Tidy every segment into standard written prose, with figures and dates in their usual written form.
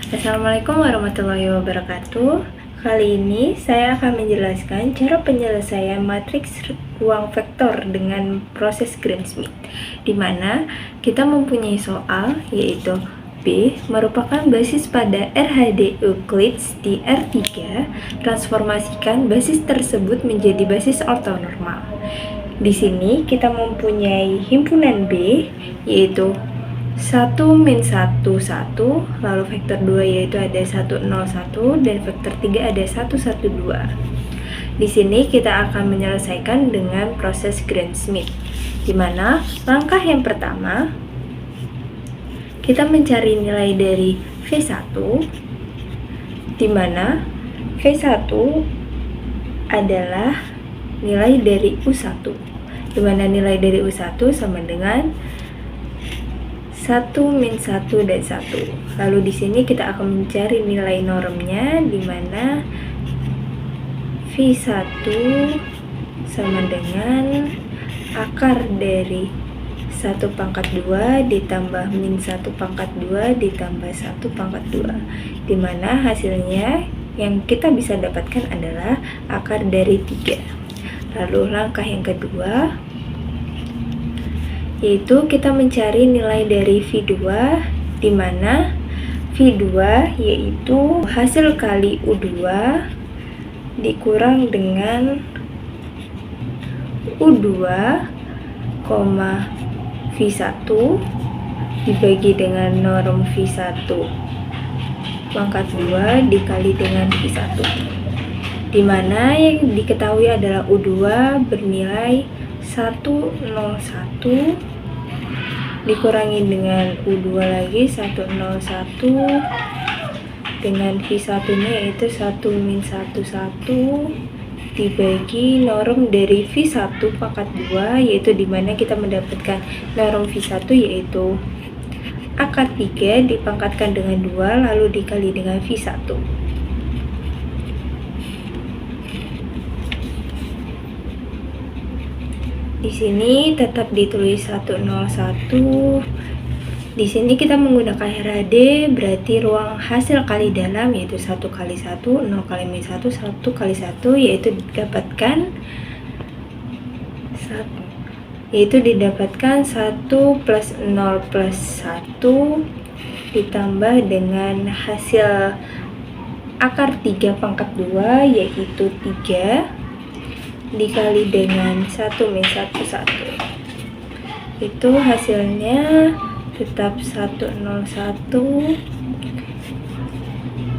Assalamualaikum warahmatullahi wabarakatuh. Kali ini saya akan menjelaskan cara penyelesaian matriks ruang vektor dengan proses Gram-Schmidt, di mana kita mempunyai soal yaitu B merupakan basis pada RHD Euclides di R3, transformasikan basis tersebut menjadi basis ortonormal. Di sini kita mempunyai himpunan B yaitu 1 min 1 1, lalu vektor 2 yaitu ada 1 0 1 dan vektor 3 ada 1 1 2. Di sini kita akan menyelesaikan dengan proses Gram-Schmidt, di mana langkah yang pertama kita mencari nilai dari V1, di mana V1 adalah nilai dari U1, di mana nilai dari U1 sama dengan 1 min 1 dan 1. Lalu di sini kita akan mencari nilai normnya, di mana V1 sama dengan akar dari 1 pangkat 2 ditambah min 1 pangkat 2 ditambah 1 pangkat 2, di mana hasilnya yang kita bisa dapatkan adalah akar dari 3. Lalu langkah yang kedua yaitu kita mencari nilai dari V2, di mana V2 yaitu hasil kali U2 dikurang dengan U2, V1 dibagi dengan norm V1 pangkat 2 dikali dengan V1, di mana yang diketahui adalah U2 bernilai 101 dikurangi dengan U2 lagi 101 dengan V1 nya yaitu 1 min 1 1 dibagi norm dari V1 pangkat 2, yaitu dimana kita mendapatkan norm V1 yaitu akar 3 dipangkatkan dengan 2 lalu dikali dengan V1. Di sini tetap ditulis 101. Di sini kita menggunakan RHD, berarti ruang hasil kali dalam yaitu 1 kali 1, 0 kali min 1, 1 kali 1 yaitu didapatkan 1 plus 0 plus 1 ditambah dengan hasil akar 3 pangkat 2 yaitu 3 dikali dengan 1 min 1 1, itu hasilnya tetap 101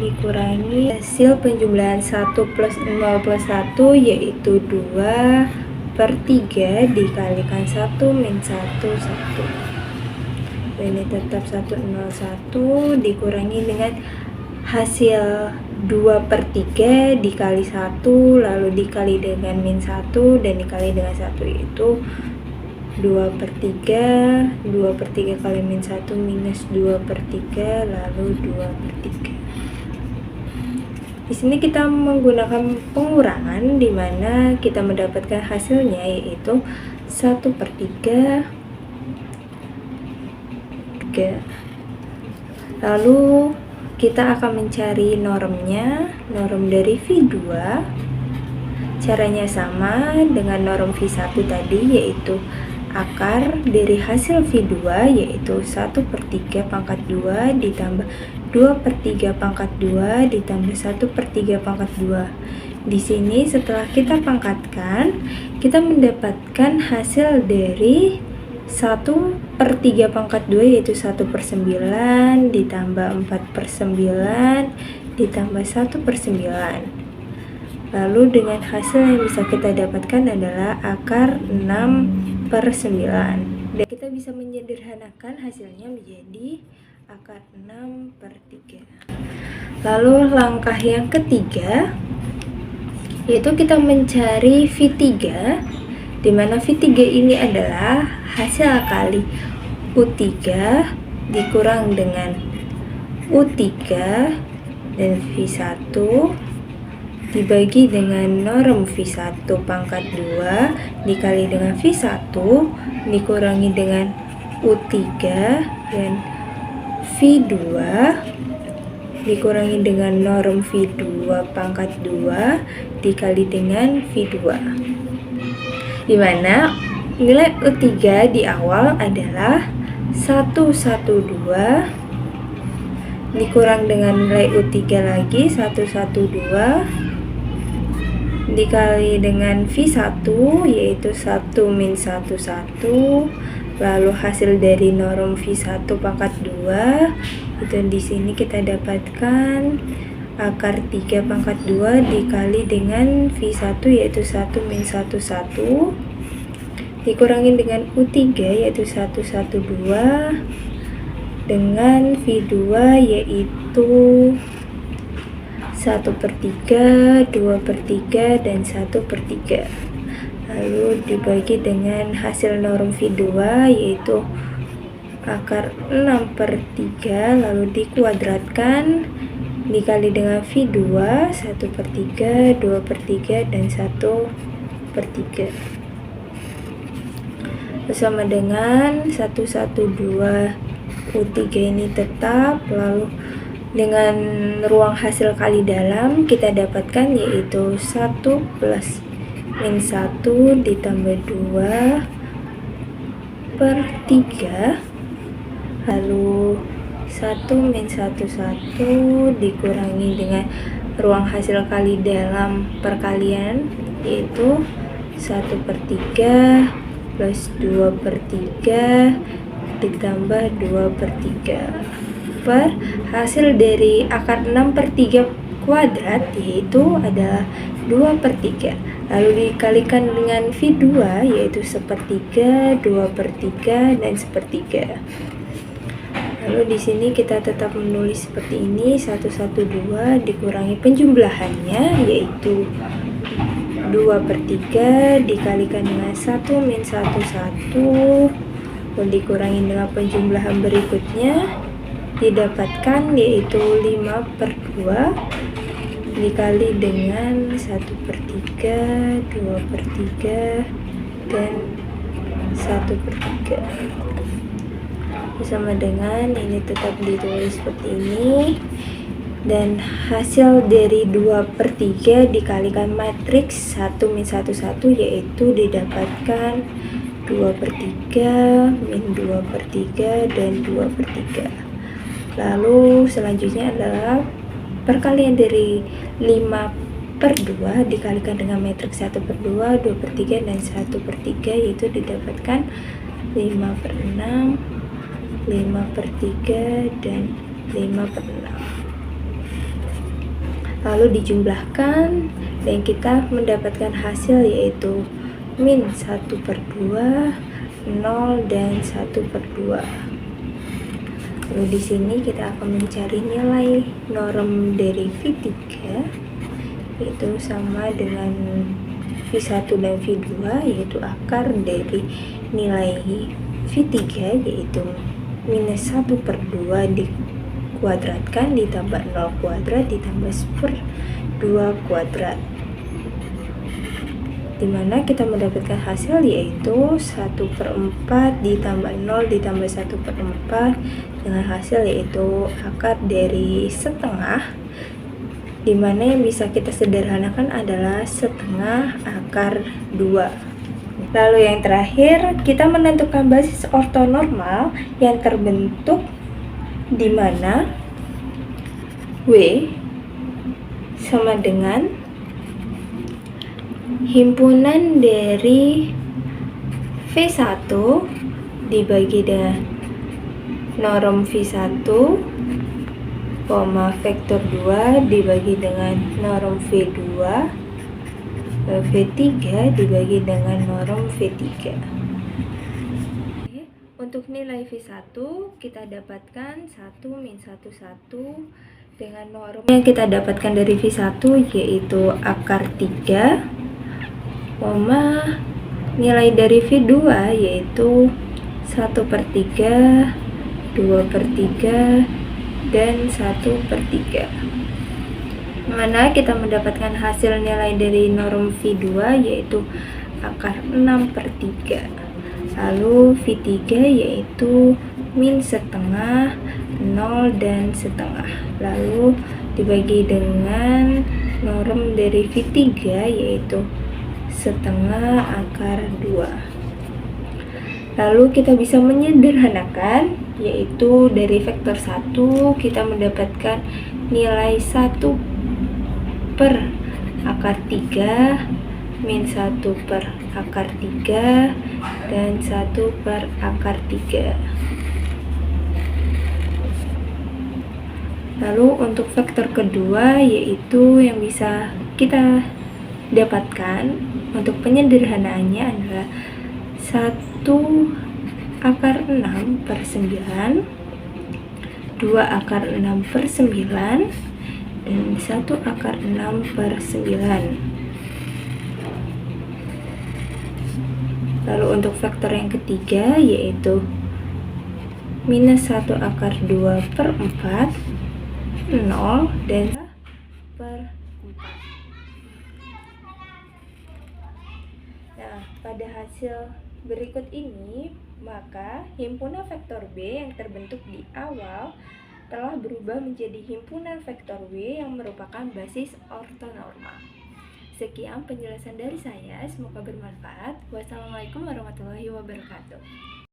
dikurangi hasil penjumlahan 1 plus 0 plus 1 yaitu 2 per 3 dikalikan 1 min 1 1. Ini tetap 101 dikurangi dengan hasil 2 per 3 dikali 1 lalu dikali dengan min 1 dan dikali dengan 1 yaitu 2 per 3, 2 per 3 kali min 1 minus 2 per 3 lalu 2 per 3. Di sini kita menggunakan pengurangan, di mana kita mendapatkan hasilnya yaitu 1 per 3 lalu kita akan mencari normnya, norm dari V2. Caranya sama dengan norm V1 tadi, yaitu akar dari hasil V2 yaitu 1 per 3 pangkat 2 ditambah 2 per 3 pangkat 2 ditambah 1 per 3 pangkat 2. Di sini setelah kita pangkatkan, kita mendapatkan hasil dari 1 per 3 pangkat 2 yaitu 1 per 9 ditambah 4 per 9 ditambah 1 per 9. Lalu dengan hasil yang bisa kita dapatkan adalah akar 6 per 9. Dan kita bisa menyederhanakan hasilnya menjadi akar 6 per 3. Lalu langkah yang ketiga yaitu kita mencari V3, di mana V3 ini adalah hasil kali U3 dikurang dengan U3 dan V1 dibagi dengan norm V1 pangkat 2 dikali dengan V1 dikurangi dengan U3 dan V2 dikurangi dengan norm V2 pangkat 2 dikali dengan V2, dimana nilai U3 di awal adalah 112 dikurang dengan nilai U3 lagi 112 dikali dengan V1 yaitu 1 min 1 1, lalu hasil dari norm V1 pangkat 2 itu di sini kita dapatkan akar 3 pangkat 2 dikali dengan V1 yaitu 1 min 1 1 dikurangi dengan U3 yaitu 112 dengan V2 yaitu 1/3, 2/3, dan 1/3, lalu dibagi dengan hasil norm V2 yaitu akar 6/3 lalu dikuadratkan dikali dengan V2 1/3, 2/3, dan 1/3 bersama dengan 112 U3 ini tetap, lalu dengan ruang hasil kali dalam kita dapatkan yaitu 1 plus min 1 ditambah 2/3, lalu 1 min 1 1 dikurangi dengan ruang hasil kali dalam perkalian yaitu 1/3 plus 2/3 ditambah 2/3 per hasil dari akar 6/3 kuadrat yaitu adalah 2/3, lalu dikalikan dengan V2 yaitu 1/3, 2/3, dan 1/3. Lalu di sini kita tetap menulis seperti ini 112 dikurangi penjumlahannya yaitu 2/3 dikalikan dengan 1 min 1 1 lalu dikurangi dengan penjumlahan berikutnya didapatkan yaitu 5/2 dikali dengan 1/3, 2/3, dan 1/3 bersama dengan ini tetap ditulis seperti ini, dan hasil dari 2/3 dikalikan matriks 1 min 1 1 yaitu didapatkan 2/3 min 2/3 dan 2/3. Lalu selanjutnya adalah perkalian dari 5/2 dikalikan dengan matriks 1/2, 2/3, dan 1/3 yaitu didapatkan 5/6, 5/3, dan 5/6. Lalu dijumlahkan dan kita mendapatkan hasil yaitu min 1/2, 0, dan 1/2. Lalu di sini kita akan mencari nilai norm dari V3 yaitu sama dengan V1 dan V2 yaitu akar dari nilai V3 yaitu minus 1/2 dikuadratkan ditambah 0 kuadrat ditambah 1/2 kuadrat, dimana kita mendapatkan hasil yaitu 1/4 ditambah 0 ditambah 1/4 dengan hasil yaitu akar dari setengah, dimana yang bisa kita sederhanakan adalah setengah akar 2. Lalu yang terakhir kita menentukan basis ortonormal yang terbentuk dimana W sama dengan himpunan dari V1 dibagi dengan norm V1, vektor 2 dibagi dengan norm V2, V3 dibagi dengan norm V3. Untuk nilai V1 kita dapatkan 1 min 1 1 dengan norm yang kita dapatkan dari V1 yaitu akar 3, nilai dari V2 yaitu 1/3, 2/3, dan 1/3, mana kita mendapatkan hasil nilai dari norm V2 yaitu akar 6/3. Lalu V3 yaitu min setengah, 0 dan setengah. Lalu dibagi dengan norm dari V3 yaitu setengah akar 2. Lalu kita bisa menyederhanakan, yaitu dari vektor 1 kita mendapatkan nilai 1 per akar 3 min 1 per akar 3 dan 1 per akar 3. Lalu untuk vektor kedua yaitu yang bisa kita dapatkan untuk penyederhanaannya adalah 1 akar 6 per 9, 2 akar 6 per 9, dan 1 akar 6 per 9. Lalu untuk vektor yang ketiga yaitu minus 1 akar 2 per 4, 0, dan per 4. Nah, pada hasil berikut ini, maka himpunan vektor B yang terbentuk di awal telah berubah menjadi himpunan vektor W yang merupakan basis ortonormal. Sekian penjelasan dari saya, semoga bermanfaat. Wassalamualaikum warahmatullahi wabarakatuh.